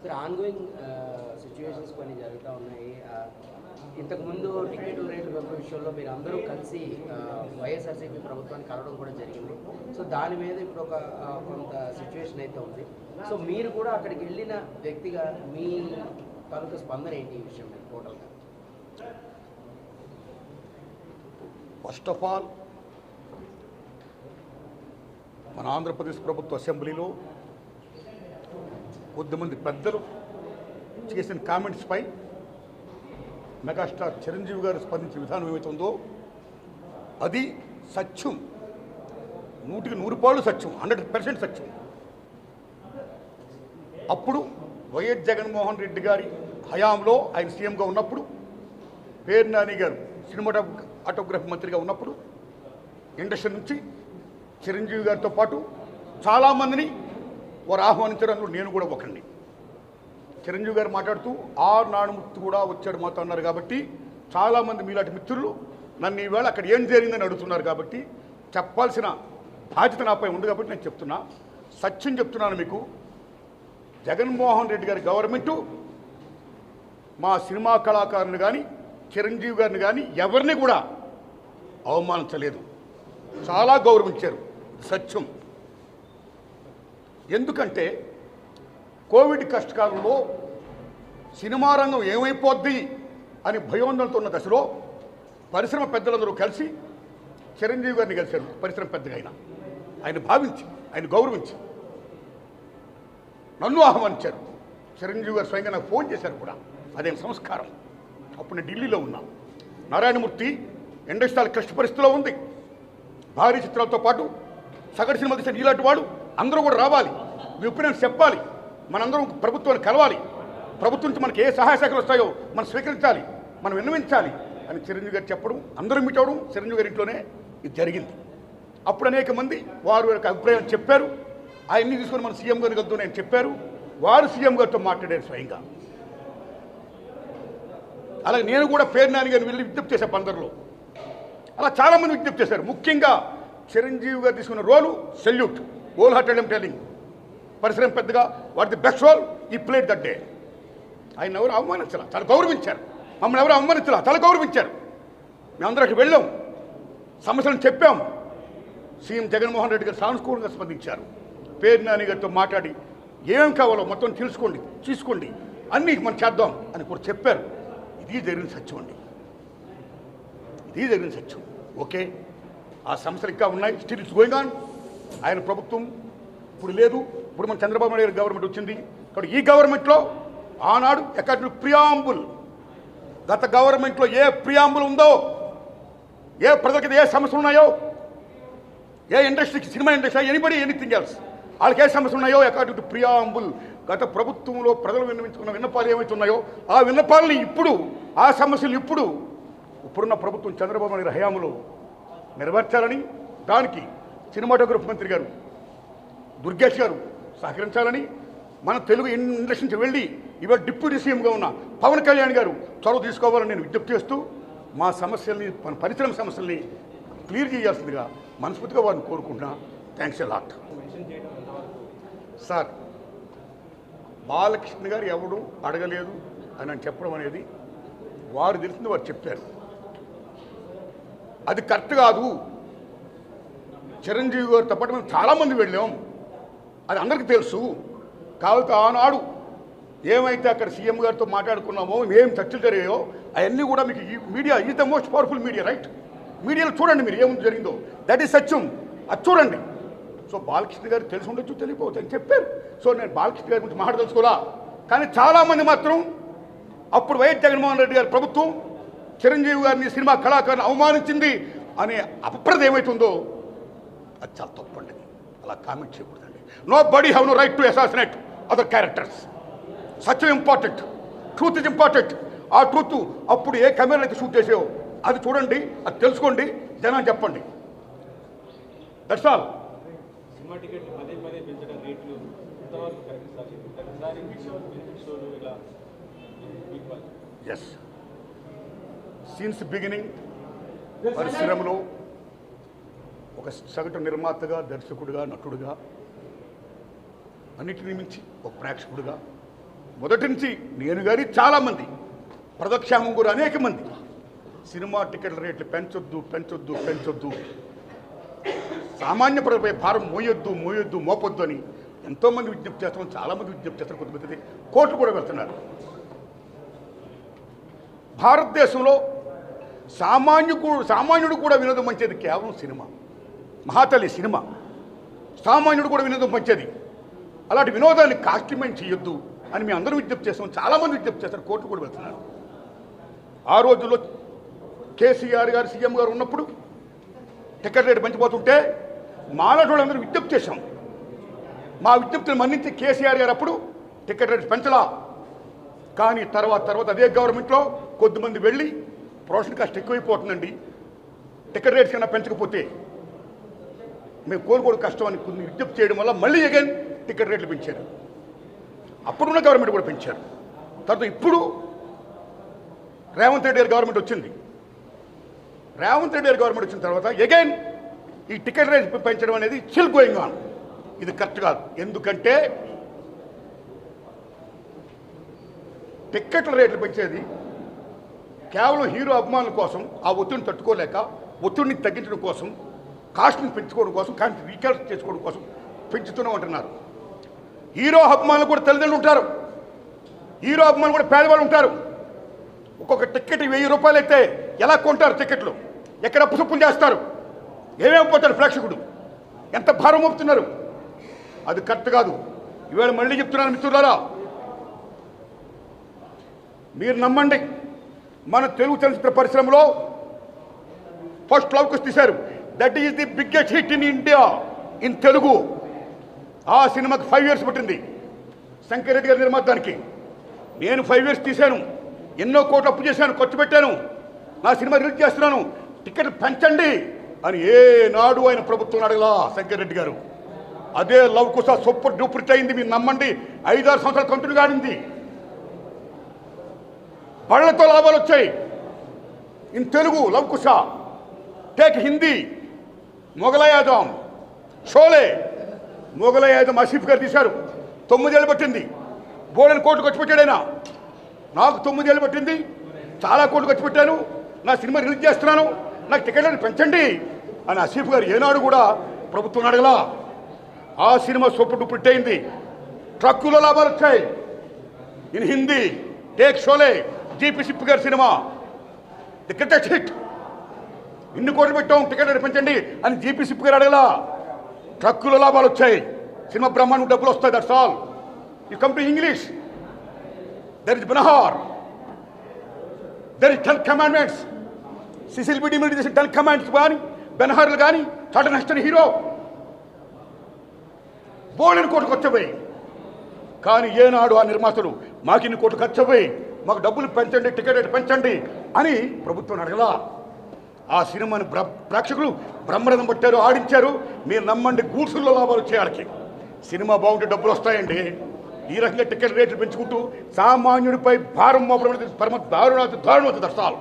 Sir ongoing situations కొన్ని జరుగుతూ ఉన్నాయి. ఇంతకుముందు టికెట్ రేట్ల పెంపు విషయంలో మీరు అందరూ కలిసి వైఎస్ఆర్సీపీ ప్రభుత్వాన్ని కలవడం కూడా జరిగింది. సో దాని మీద ఇప్పుడు ఒక కొంత సిచ్యువేషన్ అయితే ఉంది. సో మీరు కూడా అక్కడికి వెళ్ళిన వ్యక్తిగా మీ తాలూకా స్పందన ఏంటి ఈ విషయం మీద టోటల్గా? ఫస్ట్ ఆఫ్ ఆల్ మన ఆంధ్రప్రదేశ్ ప్రభుత్వ అసెంబ్లీలో కొద్దిమంది పెద్దలు చేసిన కామెంట్స్పై మెగాస్టార్ చిరంజీవి గారు స్పందించిన విధానం ఏమవుతుందో అది సత్యం, 100% సత్యం, 100% సత్యం. అప్పుడు వైఎస్ జగన్మోహన్ రెడ్డి గారి హయాంలో ఆయన సీఎంగా ఉన్నప్పుడు, పేరు నాని గారు సినిమాటోగ్రఫీ మంత్రిగా ఉన్నప్పుడు ఇండస్ట్రీ నుంచి చిరంజీవి గారితో పాటు చాలామందిని వారు ఆహ్వానించారు. అందులో నేను కూడా ఒకరిని. చిరంజీవి గారు మాట్లాడుతూ నానుమూర్తి కూడా వచ్చాడు మాతో అన్నారు. కాబట్టి చాలామంది మీలాంటి మిత్రులు నన్ను ఈవేళ అక్కడ ఏం జరిగిందని అడుగుతున్నారు. కాబట్టి చెప్పాల్సిన బాధ్యత నాపై ఉంది. కాబట్టి నేను చెప్తున్నా, సత్యం చెప్తున్నాను మీకు. జగన్మోహన్ రెడ్డి గారి గవర్నమెంటు మా సినిమా కళాకారుని కానీ చిరంజీవి గారిని కానీ ఎవరిని కూడా అవమానించలేదు, చాలా గౌరవించారు. సత్యం. ఎందుకంటే కోవిడ్ కష్టకాలంలో సినిమా రంగం ఏమైపోద్ది అని భయోందనతో ఉన్న దశలో పరిశ్రమ పెద్దలందరూ కలిసి చిరంజీవి గారిని కలిశారు. పరిశ్రమ పెద్దగా ఆయన భావించి, ఆయన గౌరవించి నన్ను ఆహ్వానించారు. చిరంజీవి గారు స్వయంగా నాకు ఫోన్ చేశారు కూడా. అదేం సంస్కారం. అప్పుడు నేను ఢిల్లీలో ఉన్నా. నారాయణమూర్తి ఇండస్ట్రీ క్లిష్ట పరిస్థితిలో ఉంది. భారీ చిత్రాలతో పాటు సగటు సినిమా తీసిన ఇలాంటి వాడు అందరూ కూడా రావాలి, మీ ఒపీనియన్స్ చెప్పాలి, మనందరం ప్రభుత్వాన్ని కలవాలి, ప్రభుత్వం నుంచి మనకి ఏ సహాయ శాఖలు వస్తాయో మనం స్వీకరించాలి, మనం విన్నవించాలి అని చిరంజీవి గారు చెప్పడం, అందరూ మీట్ అవ్వడం చిరంజీవి గారి ఇంట్లోనే ఇది జరిగింది. అప్పుడు అనేక మంది వారు యొక్క అభిప్రాయం చెప్పారు. ఆయన్ని తీసుకొని మన సీఎం గారికి వద్దు నేను చెప్పారు. వారు సీఎం గారితో మాట్లాడారు స్వయంగా. అలాగే నేను కూడా పేరు నాని గారిని వెళ్ళి విజ్ఞప్తి చేశాను పందర్లో. అలా చాలామంది విజ్ఞప్తి చేశారు. ముఖ్యంగా చిరంజీవి గారు తీసుకున్న రోలు సెల్యూట్, హోల్ హార్టెడ్ టెలింగ్. పరిశ్రమ పెద్దగా వాట్ ది బెస్ట్ రోల్ ఈ ప్లేడ్ దట్ డే. ఆయన ఎవరు అవమానించాల, చాలా గౌరవించారు. మమ్మల్ని ఎవరు అవమానించాల, చాలా గౌరవించారు. మేమందరం అక్కడికి వెళ్ళాం, సమస్యలను చెప్పాం. సీఎం జగన్మోహన్ రెడ్డి గారు సానుకూలంగా స్పందించారు. పేరు నాని గారితో మాట్లాడి ఏమేం కావాలో మొత్తం తీసుకోండి అన్నీ మనం చేద్దాం అని కూడా చెప్పారు. ఇది జరిగిన సత్యం అండి, ఇది జరిగిన సత్యం. ఓకే, ఆ సమస్యలు ఇంకా ఉన్నాయి. Still it's going on. ఆయన ప్రభుత్వం ఇప్పుడు లేదు. ఇప్పుడు మన చంద్రబాబు నాయుడు గారి గవర్నమెంట్ వచ్చింది. కాబట్టి ఈ గవర్నమెంట్లో ఆనాడు ఎక్కడ ప్రియాంబుల్, గత గవర్నమెంట్లో ఏ ప్రియాంబుల్ ఉందో, ఏ ప్రజలకి ఏ సమస్యలు ఉన్నాయో, ఏ ఇండస్ట్రీకి, cinema industry, anybody anything else, వాళ్ళకి ఏ సమస్యలు ఉన్నాయో అకార్డింగ్ టు ప్రియాంబుల్ గత ప్రభుత్వంలో ప్రజలు విన్నవించుకున్న విన్నపాలు ఏమైతే ఉన్నాయో ఆ విన్నపాలని ఇప్పుడు, ఆ సమస్యలు ఇప్పుడున్న ప్రభుత్వం చంద్రబాబు నాయుడు హయాంలో నెరవేర్చాలని, దానికి సినిమాటోగ్రఫీ మంత్రి గారు దుర్గేష్ గారు సహకరించాలని, మన తెలుగు ఇండస్ట్రీ నుంచి వెళ్ళి ఇవాళ డిప్యూటీ సీఎంగా ఉన్న పవన్ కళ్యాణ్ గారు చొరవ తీసుకోవాలని నేను విజ్ఞప్తి చేస్తూ మా సమస్యల్ని, మన పరిశ్రమ సమస్యల్ని క్లియర్ చేయాల్సిందిగా మనస్ఫూర్తిగా వారిని కోరుకుంటున్నా. Thanks a lot. Sir, Balakrishna గారు ఎవడు అడగలేదు అని చెప్పడం అనేది వారు తెలిసింది వారు చెప్పారు. అది కరెక్ట్ కాదు. చిరంజీవి గారితో పాటు మేము చాలామంది వెళ్ళాం, అది అందరికీ తెలుసు. కాబట్టి ఆనాడు ఏమైతే అక్కడ సీఎం గారితో మాట్లాడుకున్నామో, ఏం చర్చలు జరిగాయో అవన్నీ కూడా మీకు media is the most powerful media, right? మీడియాలో చూడండి మీరు ఏముంది జరిగిందో, దట్ ఈస్ సత్యం, అది చూడండి. సో బాలకృష్ణ గారు తెలిసి ఉండొచ్చు, తెలియకపోవచ్చు అని చెప్పారు. సో నేను బాలకృష్ణ గారి గురించి మాట్లాడదలుచుకోవాలా. కానీ చాలామంది మాత్రం అప్పుడు వైఎస్ జగన్మోహన్ రెడ్డి గారి ప్రభుత్వం చిరంజీవి గారిని, సినిమా కళాకారుని అవమానించింది అనే అపప్రద ఏమైతుందో అది చాలా తప్పండి. అలా కామెంట్ చేయకూడదండి. Nobody have no right to assassinate other characters. సత్యం ఇంపార్టెంట్, ట్రూత్ ఇస్ ఇంపార్టెంట్. ఆ ట్రూత్ అప్పుడు ఏ కెమెరా అయితే షూట్ చేసావో అది చూడండి, అది తెలుసుకోండి, జనాన్ని చెప్పండి. That's all. సినిమా టికెట్ పదే పెంచడం రేట్లు ఎంతవరకు correct sir? Yes, since beginning పరిశ్రమలో ఒక సగటు నిర్మాతగా, దర్శకుడిగా, నటుడుగా, అన్నిటిని మించి ఒక ప్రేక్షకుడిగా మొదటి నుంచి నేను కానీ చాలామంది ప్రదక్షామం కూడా అనేక మంది సినిమా టికెట్ల రేట్లు పెంచొద్దు సామాన్య ప్రజలపై భారం మోయొద్దు మోపొద్దు అని ఎంతోమంది విజ్ఞప్తి చేస్తున్నాం, చాలామంది విజ్ఞప్తి చేస్తారు, కొంతమంది కోర్టు కూడా వెళ్తున్నారు. భారతదేశంలో సామాన్యుడు కూడా వినోదం మంచిది కేవలం సినిమా. మహాతల్లి సినిమా. సామాన్యుడు కూడా వినోదం మంచిది. అలాంటి వినోదాన్ని కాస్ట్లీమైన్ చేయొద్దు అని మేము అందరూ విజ్ఞప్తి చేస్తాం, చాలామంది విజ్ఞప్తి చేస్తారు, కోర్టు కూడా వెళ్తున్నారు. ఆ రోజుల్లో కేసీఆర్ గారు సీఎం గారు ఉన్నప్పుడు టికెట్ రేటు పెంచిపోతుంటే మాలాంటి వాళ్ళందరూ విజ్ఞప్తి చేశాం. మా విజ్ఞప్తిని మన్నించి కేసీఆర్ గారు అప్పుడు టికెట్ రేటు పెంచలా. కానీ తర్వాత అదే గవర్నమెంట్లో కొద్దిమంది వెళ్ళి ప్రొడక్షన్ కాస్ట్ ఎక్కువైపోతుందండి, టికెట్ రేట్స్ కన్నా పెంచకపోతే మేము కోరుకోవడం కష్టం అని కొన్ని విజ్ఞప్తి చేయడం వల్ల మళ్ళీ అగైన్ టికెట్ రేట్లు పెంచారు. అప్పుడున్న గవర్నమెంట్ కూడా పెంచారు. తర్వాత ఇప్పుడు రేవంత్ రెడ్డి గారి గవర్నమెంట్ వచ్చింది. రేవంత్ రెడ్డి గారి గవర్నమెంట్ వచ్చిన తర్వాత అగైన్ ఈ టికెట్ రేట్ పెంచడం అనేది స్టిల్ గోయింగ్ ఆన్. ఇది కరెక్ట్ కాదు. ఎందుకంటే టిక్కెట్ల రేట్లు పెంచేది కేవలం హీరో అభిమానుల కోసం, ఆ ఒత్తిడిని తట్టుకోలేక ఒత్తిడిని తగ్గించడం కోసం, కాస్ట్ని పెంచుకోవడం కోసం, కాస్ట్ని రీకాల్కులేట్ చేసుకోవడం కోసం పెంచుతూనే ఉంటున్నారు. హీరో అభిమానులు కూడా తల్లిదండ్రులు ఉంటారు, హీరో అభిమానులు కూడా పేదవాళ్ళు ఉంటారు. ఒక్కొక్క టికెట్ 1000 రూపాయలు అయితే ఎలా కొంటారు టికెట్లు? ఎక్కడ అప్పుసప్పులు చేస్తారు? ఏమేమిపోతారు ప్రేక్షకుడు? ఎంత భారం మోపుతున్నారు? అది కరెక్ట్ కాదు. ఈవేళ మళ్ళీ చెప్తున్నాను మిత్రులారా, మీరు నమ్మండి, మన తెలుగు చలనచిత్ర పరిశ్రమలో ఫస్ట్ లవ్ కుష్ తీశారు. That is the biggest hit in India in Telugu. ఆ సినిమాకి 5 years పట్టింది శంకర్ రెడ్డి గారి నిర్మాతానికి. నేను 5 years తీశాను, ఎన్నో కోట్లు అప్పు చేశాను, ఖర్చు పెట్టాను, నా సినిమా రిలీజ్ చేస్తున్నాను, టికెట్ పెంచండి అని ఏనాడు ఆయన ప్రభుత్వం అడగలా శంకర్ రెడ్డి గారు. అదే లవ్ కుష్ సూపర్ డూపర్ హిట్ అయింది. మీరు నమ్మండి, 5-6 సంవత్సరాలు కంటిన్యూగా ఆడింది. పళ్ళతో లాభాలు వచ్చాయి ఇన్ తెలుగు. లవ్ కుష్, టేక్ హిందీ, మొగలాయ్ ఆజం, షోలే. మొగలాయ్ ఆజం ఆసిఫ్ గారు తీశారు, 9 ఏళ్ళు పట్టింది. బోర్డని కోట్లు ఖర్చు పెట్టాడు ఆయన. నాకు 9 ఏళ్ళు పట్టింది, చాలా కోట్లు ఖర్చు పెట్టాను, నా సినిమా రిలీజ్ చేస్తున్నాను, నాకు టికెట్లను పెంచండి అని ఆసిఫ్ గారు ఏనాడు కూడా ప్రభుత్వం అడగలా. ఆ సినిమా సూపర్ డూపర్ హిట్ అయింది. ట్రక్కులో లాభాలు వచ్చాయి in Hindi. Take Sholay, GP SIP గారి సినిమా ది గ్రేటెస్ట్ హిట్. ఇన్ని కోట్లు పెట్టాం, టికెట్ పెంచండి అని జీపీ సిప్ గారు అడగలా. ట్రక్కులో లాభాలు వచ్చాయి, సినిమా బ్రహ్మాండం డబ్బులు వస్తాయి. That's all. You come to English, there is Ben Hur, there is 10 commandments. Cecil B D మీద చేసిన 10 commandments కానీ, బెనహార్లు కానీ, చార్టన్ హెస్టన్ హీరో బోల్డెన్ కోట్లు ఖర్చుపోయి. కానీ ఏనాడు ఆ నిర్మాతలు మాకు ఇన్ని కోట్లు ఖర్చుపోయి, మాకు డబ్బులు పెంచండి, టికెట్ రేటు పెంచండి అని ప్రభుత్వం అడగలా. ఆ సినిమాని ప్రేక్షకులు బ్రహ్మరథం పట్టారు, ఆడించారు. మీరు నమ్మండి, గూడ్సుల్లో లాభాలు వచ్చే వాళ్ళకి. సినిమా బాగుంటే డబ్బులు వస్తాయండి. ఈ రకంగా టికెట్ రేట్లు పెంచుకుంటూ సామాన్యుడిపై భారం మోపడం అనేది పరమ దారుణాతి దర్శాలు.